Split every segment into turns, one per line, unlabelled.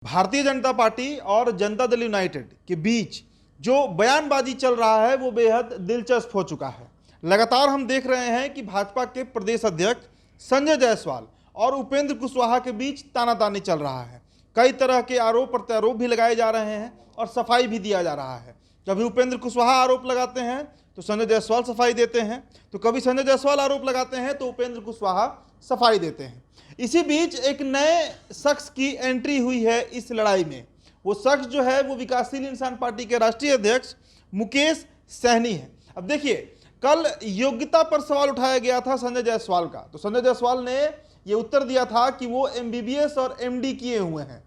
Bharatiya Janata party और Janata Dal United के बीच जो बयानबाजी चल रहा है वो बेहद दिलचस्प हो चुका है। लगातार हम देख रहे हैं कि भाजपा के प्रदेश अध्यक्ष संजय जायसवाल और उपेंद्र कुशवाहा के बीच तानातानी चल रहा है। कई तरह के आरोप प्रत्यारोप भी लगाए जा रहे हैं और सफाई भी दिया जा रहा है। कभी उपेंद्र कुशवाहा आरोप लगाते हैं तो संजय जायसवाल सफाई देते हैं, तो कभी संजय जायसवाल आरोप लगाते हैं तो उपेंद्र कुशवाहा सफाई देते हैं। इसी बीच एक नए शख्स की एंट्री हुई है इस लड़ाई में। वो शख्स जो है वो विकासशील इंसान पार्टी के राष्ट्रीय अध्यक्ष मुकेश सहनी है। अब देखिए, कल योग्यता पर सवाल उठाया गया था संजय जायसवाल का, तो संजय जायसवाल ने ये उत्तर दिया था कि वो MBBS और MD किए हुए हैं,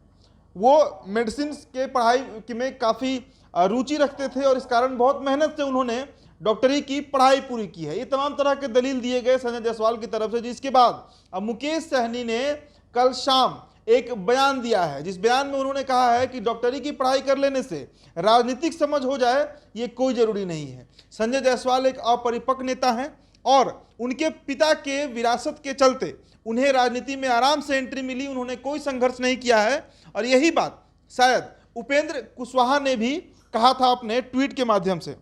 वो मेडिसिन के पढ़ाई में काफ़ी रुचि रखते थे और इस कारण बहुत मेहनत से उन्होंने डॉक्टरी की पढ़ाई पूरी की है। ये तमाम तरह के दलील दिए गए संजय जायसवाल की तरफ से, जिसके बाद अब मुकेश सहनी ने कल शाम एक बयान दिया है, जिस बयान में उन्होंने कहा है कि डॉक्टरी की पढ़ाई कर लेने से राजनीतिक समझ हो जाए ये कोई जरूरी नहीं है। संजय जायसवाल एक अपरिपक्व नेता हैं और उनके पिता के विरासत के चलते उन्हें राजनीति में आराम से एंट्री मिली, उन्होंने कोई संघर्ष नहीं किया है। और यही बात शायद उपेंद्र कुशवाहा ने भी कहा था अपने ट्वीट के माध्यम से।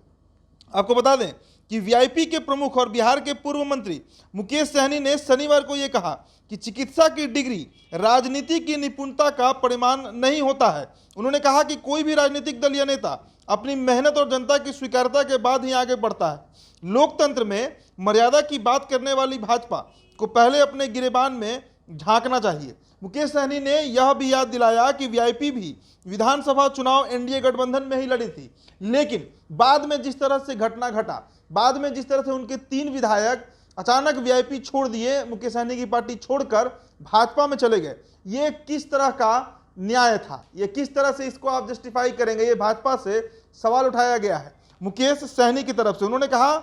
आपको बता दें कि VIP के प्रमुख और बिहार के पूर्व मंत्री मुकेश सहनी ने शनिवार को यह कहा कि चिकित्सा की डिग्री राजनीति की निपुणता का परिमाण नहीं होता है। उन्होंने कहा कि कोई भी राजनीतिक दल या नेता अपनी मेहनत और जनता की स्वीकार्यता के बाद ही आगे बढ़ता है। लोकतंत्र में मर्यादा की बात करने वाली भाजपा को पहले अपने गिरेबान में झांकना चाहिए। मुकेश सहनी ने यह भी याद दिलाया कि VIP भी विधानसभा चुनाव NDA गठबंधन में ही लड़ी थी, लेकिन बाद में जिस तरह से घटना घटा, बाद में जिस तरह से उनके 3 विधायक अचानक VIP छोड़ दिए, मुकेश सहनी की पार्टी छोड़कर भाजपा में चले गए, ये किस तरह का न्याय था, ये किस तरह से इसको आप जस्टिफाई करेंगे, ये भाजपा से सवाल उठाया गया है मुकेश सहनी की तरफ से। उन्होंने कहा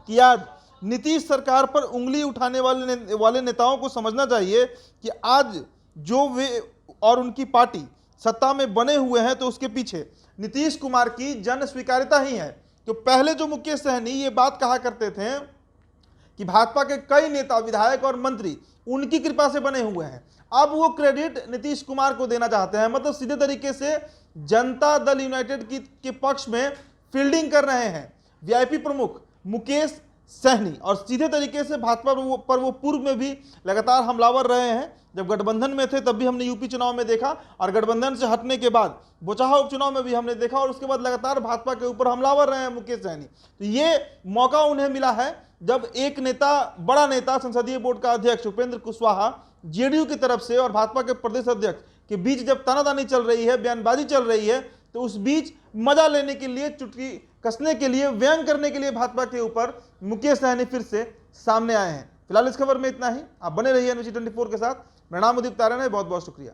कि आज नीतीश सरकार पर उंगली उठाने वाले नेताओं को समझना चाहिए कि आज जो वे और उनकी पार्टी सत्ता में बने हुए हैं तो उसके पीछे नीतीश कुमार की जन स्वीकार्यता ही है। तो पहले जो मुकेश सहनी ये बात कहा करते थे कि भाजपा के कई नेता विधायक और मंत्री उनकी कृपा से बने हुए हैं, अब वो क्रेडिट नीतीश कुमार को देना चाहते हैं। मतलब सीधे तरीके से जनता दल यूनाइटेड के पक्ष में फील्डिंग कर रहे हैं VIP प्रमुख मुकेश सहनी, और सीधे तरीके से भाजपा पर वो पूर्व में भी लगातार हमलावर रहे हैं। जब गठबंधन में थे तब भी हमने UP चुनाव में देखा, और गठबंधन से हटने के बाद बोचहा उपचुनाव में भी हमने देखा, और उसके बाद लगातार भाजपा के ऊपर हमलावर रहे हैं मुकेश सहनी। तो ये मौका उन्हें मिला है जब एक नेता, बड़ा नेता, संसदीय बोर्ड का अध्यक्ष उपेंद्र कुशवाहा JDU की तरफ से और भाजपा के प्रदेश अध्यक्ष के बीच जब तानातानी चल रही है, बयानबाजी चल रही है, तो उस बीच मजा लेने के लिए, चुटकी कसने के लिए, व्यंग करने के लिए भाजपा के ऊपर मुकेश सहनी फिर से सामने आए हैं। फिलहाल इस खबर में इतना ही। आप बने रहिए NBC 24 के साथ। मेरा नाम उदित तारण है। बहुत बहुत शुक्रिया।